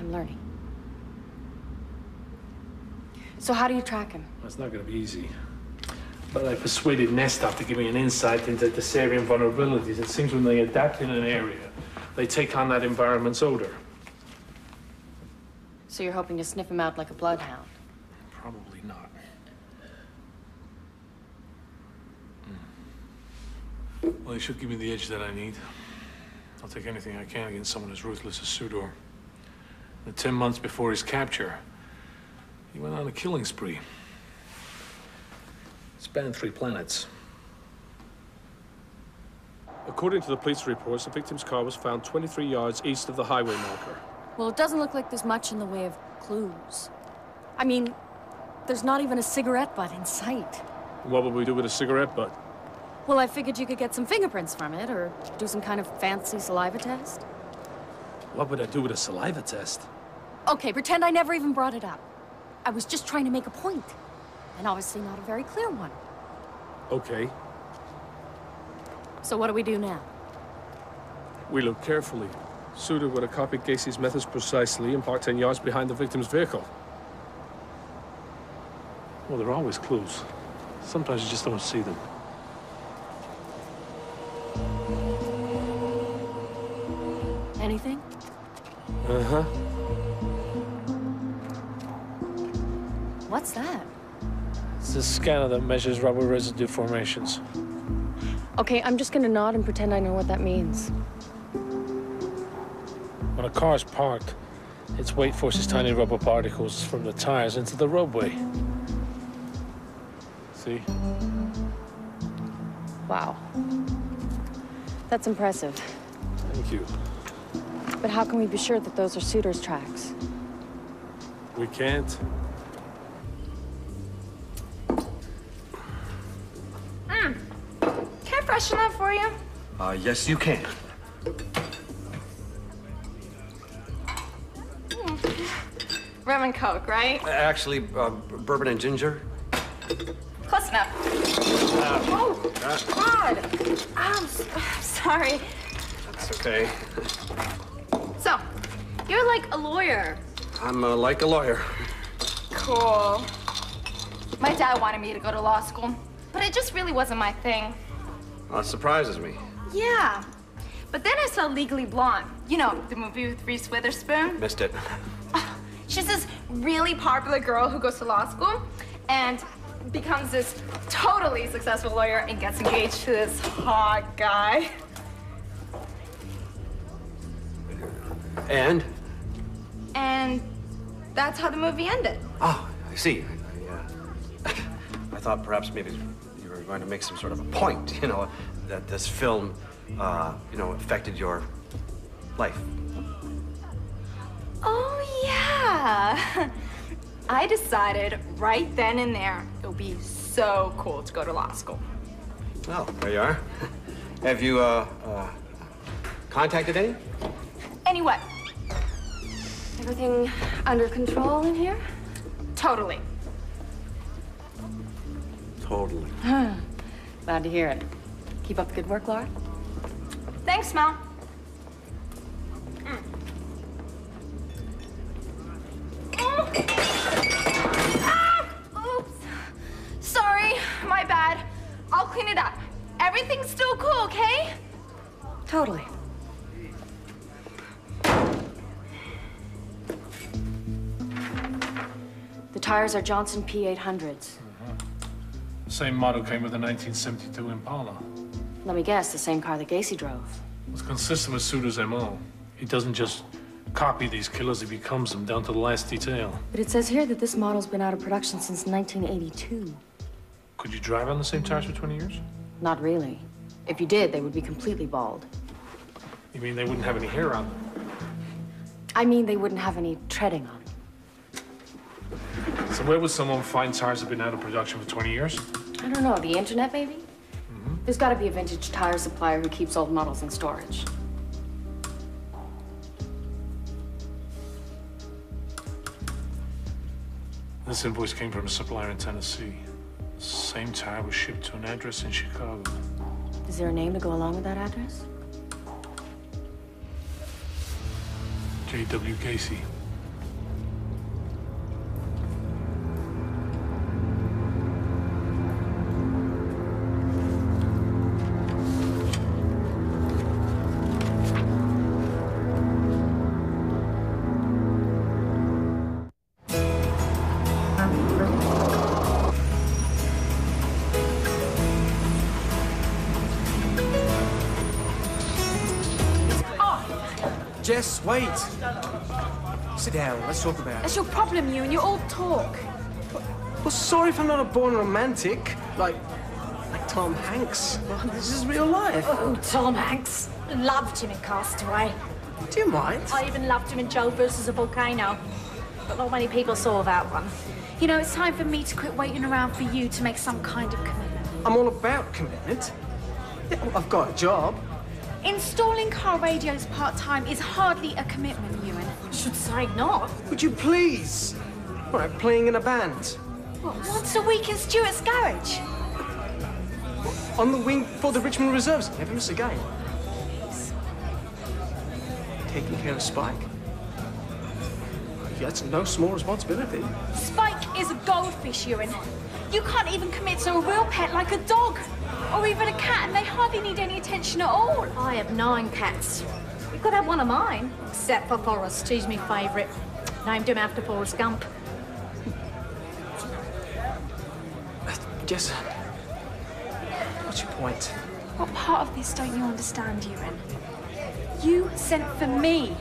I'm learning. So how do you track him? That's not going to be easy. But I persuaded Nesta to give me an insight into Tessarian vulnerabilities. It seems when they adapt in an area, they take on that environment's odor. So you're hoping to sniff him out like a bloodhound? Probably not. Well, he should give me the edge that I need. I'll take anything I can against someone as ruthless as Sudor. The 10 months before his capture, he went on a killing spree. Spanned 3 planets. According to the police reports, the victim's car was found 23 yards east of the highway marker. Well, it doesn't look like there's much in the way of clues. I mean, there's not even a cigarette butt in sight. What would we do with a cigarette butt? Well, I figured you could get some fingerprints from it, or do some kind of fancy saliva test. What would I do with a saliva test? Okay, pretend I never even brought it up. I was just trying to make a point, and obviously not a very clear one. Okay. So what do we do now? We look carefully. Sudor would have copied Gacy's methods precisely and parked 10 yards behind the victim's vehicle. Well, there are always clues. Sometimes you just don't see them. Anything? Uh-huh. What's that? It's a scanner that measures rubber residue formations. Okay, I'm just gonna nod and pretend I know what that means. When a car is parked, its weight forces tiny rubber particles from the tires into the roadway. See? Wow. That's impressive. Thank you. But how can we be sure that those are Sudor's tracks? We can't. Can I freshen that for you? Yes, you can. Rum and Coke, right? Actually, bourbon and ginger. Close enough. Oh, God. I'm sorry. That's okay. So, you're like a lawyer. I'm like a lawyer. Cool. My dad wanted me to go to law school, but it just really wasn't my thing. Well, that surprises me. Yeah. But then I saw Legally Blonde. You know, the movie with Reese Witherspoon. Missed it. She's this really popular girl who goes to law school and becomes this totally successful lawyer and gets engaged to this hot guy. And? And that's how the movie ended. Oh, I see. I thought perhaps maybe you were going to make some sort of a point, you know, that this film, you know, affected your life. Oh, yeah. I decided right then and there it would be so cool to go to law school. Well, there you are. Have you, contacted any? Any what? Everything under control in here? Totally. Totally. Glad to hear it. Keep up the good work, Laura. Thanks, Mel. Oops. Sorry, my bad. I'll clean it up. Everything's still cool, okay? Totally. The tires are Johnson P800s. The same model came with the 1972 Impala. Let me guess, the same car that Gacy drove. It's consistent with Sudor's MO. He doesn't just copy these killers, he becomes them down to the last detail. But it says here that this model's been out of production since 1982. Could you drive on the same tires for 20 years? Not really. If you did, they would be completely bald. You mean they wouldn't have any hair on them? I mean, they wouldn't have any treading on them. So where would someone find tires that have been out of production for 20 years? I don't know, the internet maybe? There's gotta be a vintage tire supplier who keeps old models in storage. This invoice came from a supplier in Tennessee. Same tire was shipped to an address in Chicago. Is there a name to go along with that address? J.W. Gacy. Jess, wait. Sit down. Let's talk about it. That's your problem, you, and you all talk. Well, sorry if I'm not a born romantic. Like Tom Hanks. Well, this is real life. Oh, Tom Hanks. Loved him in Castaway. Do you mind? I even loved him in Joe versus a Volcano. But not many people saw that one. You know, it's time for me to quit waiting around for you to make some kind of commitment. I'm all about commitment. Yeah, well, I've got a job. Installing car radios part-time is hardly a commitment, Ewan. I should say not. Would you please? All right, playing in a band. What, once a week in Stuart's garage? On the wing for the Richmond Reserves. Never miss a game. Taking care of Spike. Yeah, that's no small responsibility. Spike is a goldfish, Ewan. You can't even commit to a real pet like a dog. Or even a cat, and they hardly need any attention at all. I have 9 cats. You could have one of mine. Except for Forrest, he's my favourite. Named him after Forrest Gump. Jess, what's your point? What part of this don't you understand, Ewan? You sent for me.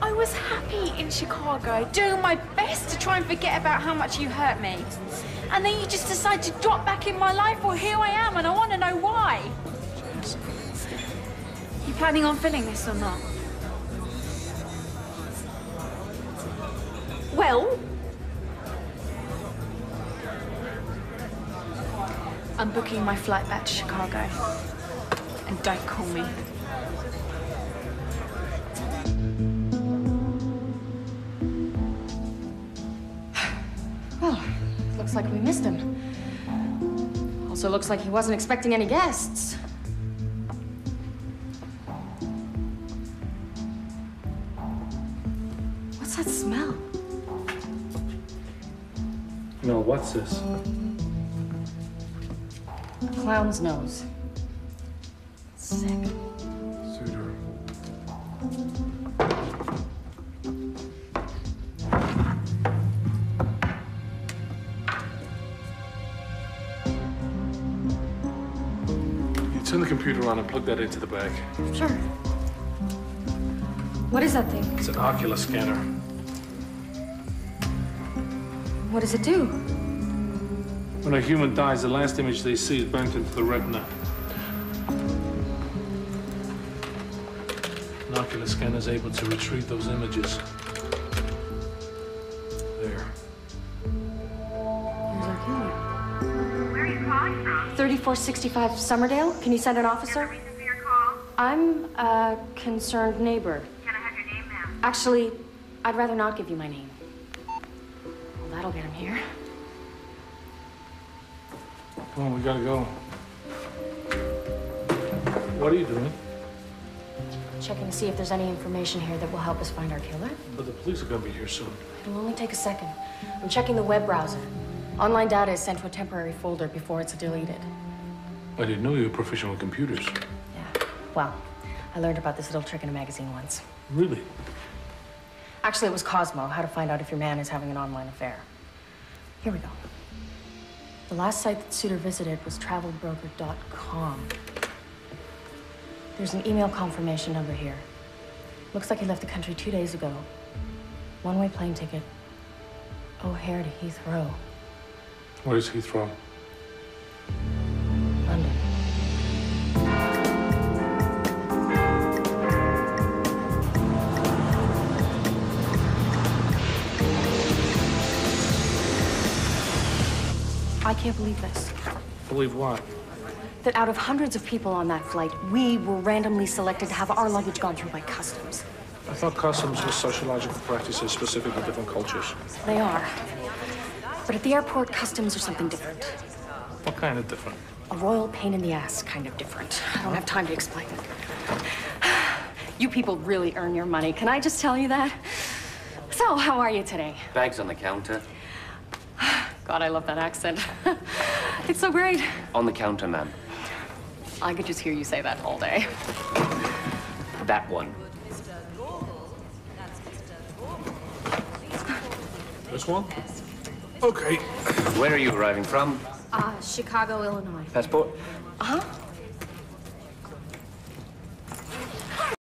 I was happy in Chicago, doing my best to try and forget about how much you hurt me. And then you just decide to drop back in my life. Well, here I am, and I want to know why. You planning on filling this or not? Well, I'm booking my flight back to Chicago. And don't call me. Well, looks like we missed him. Also looks like he wasn't expecting any guests. What's that smell? No, what's this? A clown's nose. Sick. Suitor. Turn the computer on and plug that into the bag. Sure. What is that thing? It's an ocular scanner. What does it do? When a human dies, the last image they see is burnt into the retina. An ocular scanner is able to retrieve those images. There. Here's our killer. Where are you calling from? 3465 Summerdale. Can you send an officer? Reason for your call? I'm a concerned neighbor. Can I have your name, ma'am? Actually, I'd rather not give you my name. Well, that'll get him here. Come on, we gotta go. What are you doing? Checking to see if there's any information here that will help us find our killer. But the police are gonna be here soon. It'll only take a second. I'm checking the web browser. Online data is sent to a temporary folder before it's deleted. I didn't know you were proficient with computers. Yeah, well, I learned about this little trick in a magazine once. Really? Actually, it was Cosmo, how to find out if your man is having an online affair. Here we go. The last site that Suitor visited was travelbroker.com. There's an email confirmation number here. Looks like he left the country 2 days ago. One-way plane ticket. O'Hare to Heathrow. Where is Heathrow? London. I can't believe this. Believe what? That out of hundreds of people on that flight, we were randomly selected to have our luggage gone through by customs. I thought customs was sociological practices specific to different cultures. They are. But at the airport, customs are something different. What kind of different? A royal pain in the ass kind of different. I don't have time to explain it. You people really earn your money. Can I just tell you that? So, how are you today? Bags on the counter. God, I love that accent. It's so great. On the counter, ma'am. I could just hear you say that all day. That one. This one? Okay. Where are you arriving from? Chicago, Illinois. Passport? Uh-huh.